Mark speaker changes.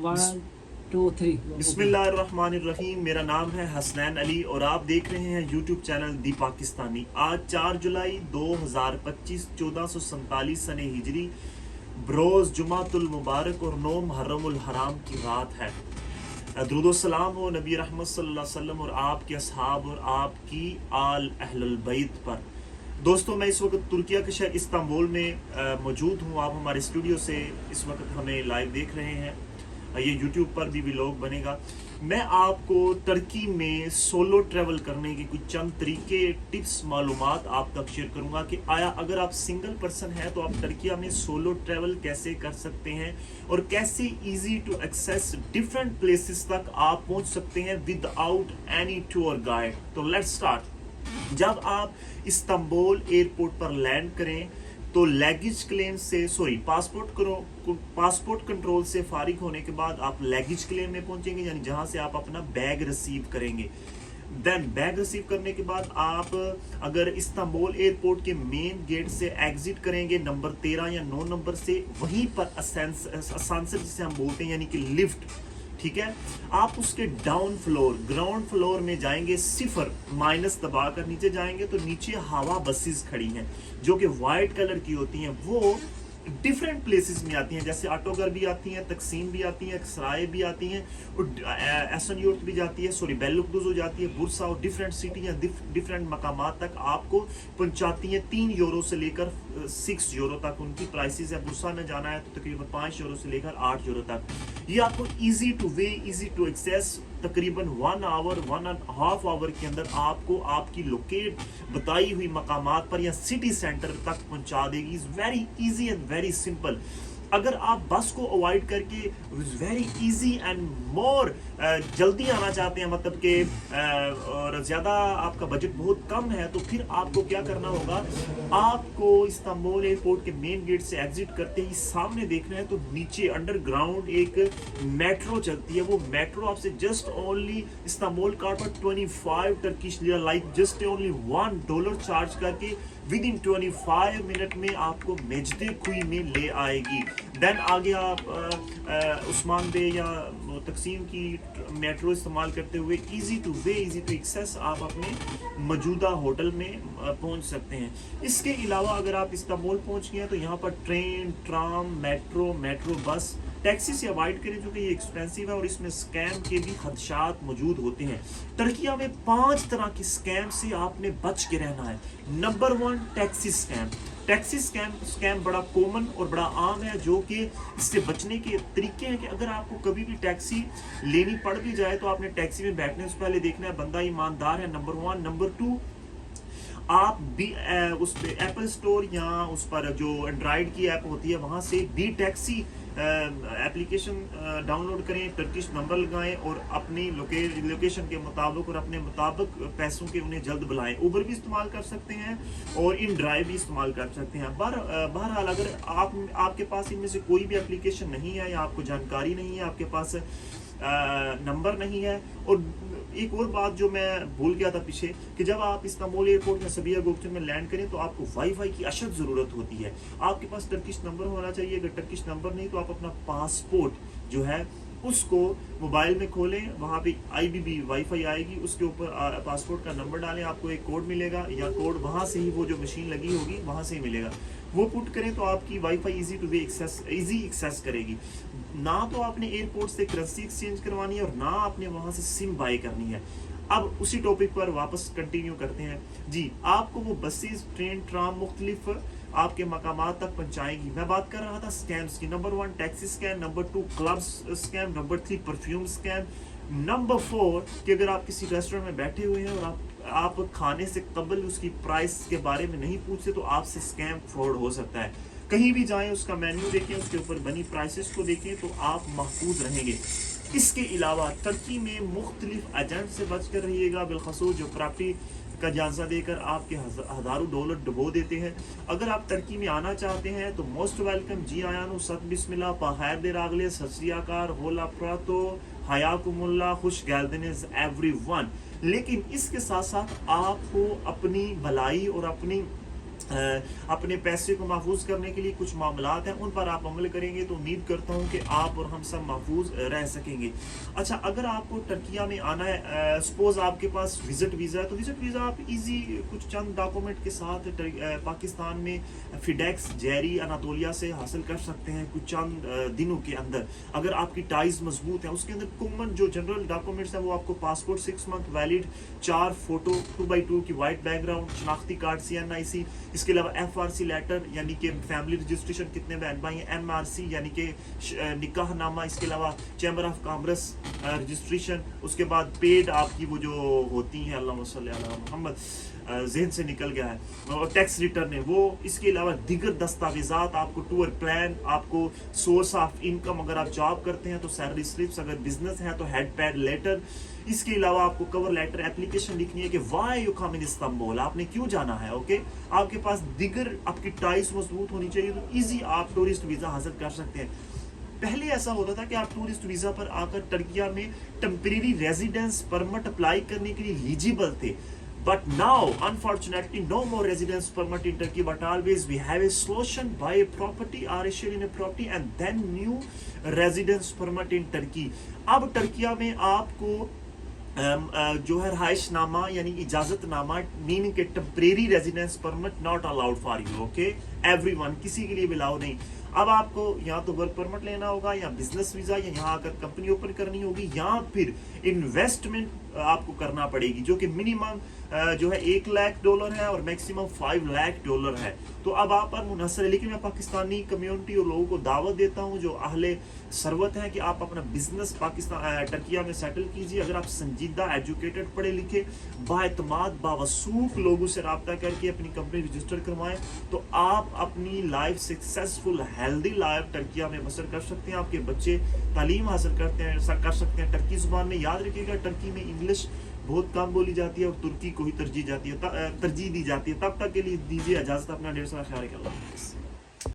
Speaker 1: 1 2 3
Speaker 2: बिस्मिल्लाहिर्रहमानिर्रहीम। मेरा नाम है हसनैन अली और आप देख रहे हैं यूट्यूब चैनल दी पाकिस्तानी। आज 4 जुलाई 2025 1447 सने हिजरी बरोज़ जुमातुल मुबारक और 9 मुहर्रमुल हराम की रात है। दरूद सलाम हो नबी रहमत सल्लल्लाहु अलैहि वसल्लम और आपके असहाब और आपकी आल अहलुल बैत पर। दोस्तों, मैं इस वक्त तुर्किया के शहर इस्तांबुल में मौजूद हूँ। आप हमारे स्टूडियो से इस वक्त हमें लाइव देख रहे हैं। ये यूट्यूब पर भी व्लॉग बनेगा। मैं आपको टर्की में सोलो ट्रैवल करने के कुछ चंद तरीके, टिप्स, मालूमात आप तक शेयर करूंगा कि आया अगर आप सिंगल पर्सन हैं तो आप टर्किया में सोलो ट्रैवल कैसे कर सकते हैं और कैसे easy to access different places तक आप पहुंच सकते हैं विदाउट एनी टूर गाइड। तो लेट्स स्टार्ट। जब आप इस्तांबुल एयरपोर्ट पर लैंड करें तो लैगेज क्लेम से पासपोर्ट कंट्रोल से फारिग होने के बाद आप लैगेज क्लेम में पहुंचेंगे, यानी जहां से आप अपना बैग रिसीव करेंगे। देन बैग रिसीव करने के बाद आप अगर इस्तांबुल एयरपोर्ट के मेन गेट से एग्जिट करेंगे नंबर 13 या 9 नंबर से, वहीं पर असांसर जिसे हम बोलते हैं यानी कि लिफ्ट, ठीक है, आप उसके डाउन फ्लोर ग्राउंड फ्लोर में जाएंगे, सिफर माइनस दबा कर नीचे जाएंगे तो नीचे हवा बसेस खड़ी हैं जो कि वाइट कलर की होती हैं। वो डिफरेंट प्लेसेस में आती हैं, जैसे ऑटोगर भी आती हैं, तकसीम भी आती हैं, सराय भी आती हैं और एसन यूर्ट भी जाती है, सॉरी बेलुकदुज हो जाती है, बुरसा और डिफरेंट सिटी या डिफरेंट मकामात तक आपको पहुंचाती हैं। 3 यूरो से लेकर 6 यूरो तक उनकी प्राइसेस है। बुरसा में जाना है तो तकरीबन 5 यूरो से लेकर 8 यूरो तक। ये आपको easy to way, easy to access, तकरीबन 1 आवर 1.5 आवर के अंदर आपको आपकी लोकेट बताई हुई मकामात पर या सिटी सेंटर तक पहुंचा देगी। Is very easy and very simple. अगर आप बस को अवॉइड करके वेरी इजी एंड मोर जल्दी आना चाहते हैं, मतलब कि और ज़्यादा आपका बजट बहुत कम है, तो फिर आपको क्या करना होगा, आपको इस्तांबुल एयरपोर्ट के मेन गेट से एग्जिट करते ही सामने देखना है तो नीचे अंडरग्राउंड एक मेट्रो चलती है। वो मेट्रो आपसे जस्ट ओनली इस्तांबुल कार्ड पर 25 Turkish lira, like just only $1 charge करके विद इन 25 मिनट में आपको मेजदे खुई में ले आएगी। देन आगे आप उस्मान बे या तकसीम की मेट्रो इस्तेमाल करते हुए easy to way, easy to access आप अपने मौजूदा होटल में पहुंच सकते हैं। इसके अलावा अगर आप इस्तांबुल पहुंच गए तो यहाँ पर train, tram, metro bus, taxi से अवॉइड करें जो कि ये एक्सपेंसिव है और इसमें स्कैम के भी खदशात मौजूद होते हैं। टर्किया में 5 तरह के स्कैम से आपने बच के रहना है। Number 1, taxi scam. Taxi scam बड़ा कॉमन और बड़ा आम है, जो कि इससे बचने के तरीके हैं कि अगर आपको कभी भी टैक्सी लेनी पड़ भी जाए तो आपने टैक्सी में बैठने से पहले देखना है बंदा ईमानदार है, नंबर 1। नंबर 2, आप भी उस पे एप्पल स्टोर या उस पर जो एंड्रॉइड की ऐप होती है वहाँ से बी टैक्सी एप्लीकेशन डाउनलोड करें, टर्किश नंबर लगाएं और अपनी लोकेशन के मुताबिक और अपने मुताबिक पैसों के उन्हें जल्द बुलाएं। उबर भी इस्तेमाल कर सकते हैं और इन ड्राइव भी इस्तेमाल कर सकते हैं। बहरहाल अगर आपके पास इनमें से कोई भी एप्लीकेशन नहीं है या आपको जानकारी नहीं है, आपके पास नंबर नहीं है। और एक और बात जो मैं भूल गया था पीछे, कि जब आप इस्तांबुल एयरपोर्ट में सबिया गोक्चन में लैंड करें तो आपको वाईफाई की अशद ज़रूरत होती है। आपके पास टर्किश नंबर होना चाहिए। अगर टर्किश नंबर नहीं तो आप अपना पासपोर्ट जो है उसको मोबाइल में खोलें, वहाँ पे IBB वाईफाई आएगी, उसके ऊपर पासपोर्ट का नंबर डालें, आपको एक कोड मिलेगा या कोड वहाँ से ही वो जो मशीन लगी होगी वहाँ से ही मिलेगा, वो पुट करें तो आपकी WiFi easy to way easy access करेगी। ना तो आपने एयरपोर्ट से करेंसी एक्सचेंज करवानी है और ना आपने वहाँ से सिम बाय करनी है। अब उसी टॉपिक पर वापस कंटिन्यू करते हैं जी। आपको वो बसेस, ट्रेन, ट्राम मुख्तलिफ आपके मकामात तक पहुंचाएंगी। मैं बात कर रहा था स्कैम्स की। Number 1, taxi scam. Number 2, club scam. Number 3, perfume scam. Number 4, कि अगर आप किसी रेस्टोरेंट में बैठे हुए हैं और आप खाने से कबल उसकी प्राइस के बारे में नहीं पूछते तो आपसे स्कैम फ्रॉड हो सकता है। कहीं भी जाएं उसका मेन्यू देखें, उसके ऊपर बनी प्राइसेस को देखें तो आप महफूज रहेंगे। इसके अलावा टर्की में मुख्तलिफ एजेंट से बच कर रहिएगा, बिलखसूस जो प्रॉपर्टी का जायजा देकर आपके हज़ारों डॉलर डुबो देते हैं। अगर आप टर्की में आना चाहते हैं तो मोस्ट वेलकम, जी आयानो, सत बिस्मिल्लाह, पहाड़ दे रागले, सत श्री अकाल, होला प्रातो, हयाकुमुल्लाह, खुश गैलदनिज एवरीवन। लेकिन इसके साथ साथ आपको अपनी भलाई और अपनी اپنے پیسے کو محفوظ کرنے کے لیے کچھ معاملات ہیں، ان پر آپ عمل کریں گے تو امید کرتا ہوں کہ آپ اور ہم سب محفوظ رہ سکیں گے۔ اچھا، اگر آپ کو ٹرکیہ میں آنا ہے، سپوز آپ کے پاس وزٹ ویزا ہے، تو وزٹ ویزا آپ ایزی کچھ چند ڈاکومنٹ کے ساتھ پاکستان میں فیڈیکس جیری اناتولیا سے حاصل کر سکتے ہیں کچھ چند دنوں کے اندر، اگر آپ کی ٹائز مضبوط ہیں۔ اس کے اندر کامن جو جنرل ڈاکومنٹس ہیں وہ آپ کو passport 6 month valid, 4 photo 2x2 کی وائٹ بیک گراؤنڈ، شناختی کارڈ CNIC، اس کے علاوہ FRC لیٹر یعنی کہ فیملی رجسٹریشن کتنے بہن بھائی ہیں، MRC یعنی کہ نکاح نامہ، اس کے علاوہ چیمبر آف کامرس رجسٹریشن، اس کے بعد پیڈ آپ کی وہ جو ہوتی ہیں، اللہم صلی علی محمد، ذہن سے نکل گیا ہے، اور ٹیکس ریٹرن ہے وہ، اس کے علاوہ دیگر دستاویزات، آپ کو ٹور پلان، آپ کو سورس آف انکم، اگر آپ جاب کرتے ہیں تو سیلری سلپس، اگر بزنس ہے تو ہیڈ پیڈ لیٹر، اس کے علاوہ آپ کو کور لیٹر اپلیکیشن لکھنی ہے کہ why you come in Istanbul, آپ نے کیوں جانا ہے، اوکے۔ آپ کے پاس دیگر آپ کی ٹائز مضبوط ہونی چاہیے، تو ایزی آپ ٹورسٹ ویزا حاصل کر سکتے ہیں۔ پہلے ایسا ہوتا تھا کہ آپ ٹورسٹ ویزا پر آ کر ٹرکیہ میں ٹیمپریری ریزیڈنس پرمٹ اپلائی کرنے کے لیے ایلیجیبل تھے، but now unfortunately no more residence permit in Turkey, but always we have a solution: buy a property or a share in a property and then new residence permit in Turkey۔ اب ٹرکیہ میں آپ کو جو ہے رہائش نامہ یعنی اجازت نامہ، میننگ کہ temporary residence permit not allowed for you, okay, every one, کسی کے لیے بھی الاؤ نہیں۔ اب آپ کو یا تو ورک پرمٹ لینا ہوگا، یا بزنس ویزا، یا یہاں آ کر کمپنی اوپن کرنی ہوگی، یا پھر انویسٹمنٹ آپ کو کرنا پڑے گی، جو کہ منیمم جو ہے $1 لاکھ ہے اور میکسیمم $5 لاکھ ہے۔ تو اب آپ پر منحصر ہے، لیکن میں پاکستانی کمیونٹی اور لوگوں کو دعوت دیتا ہوں جو اہل ثروت ہیں کہ آپ اپنا بزنس ٹرکیہ میں سیٹل کیجیے۔ اگر آپ سنجیدہ، ایجوکیٹڈ، پڑھے لکھے، بااعتماد، باوثوق لوگوں سے رابطہ کر کے اپنی کمپنی رجسٹر کروائیں، تو آپ اپنی لائف سکسیسفل ہیلدی لائف ٹرکیہ میں بسر کر سکتے ہیں۔ آپ کے بچے تعلیم حاصل کر سکتے ہیں ٹرکی زبان میں۔ یاد رکھیے گا، ٹرکی میں انگلش بہت کم بولی جاتی ہے اور ترکی کو ہی ترجیح دی جاتی ہے۔ تب تک کے لیے دیجیے اجازت، اپنا ڈھیر سارا خیال رکھیں، اللہ حافظ۔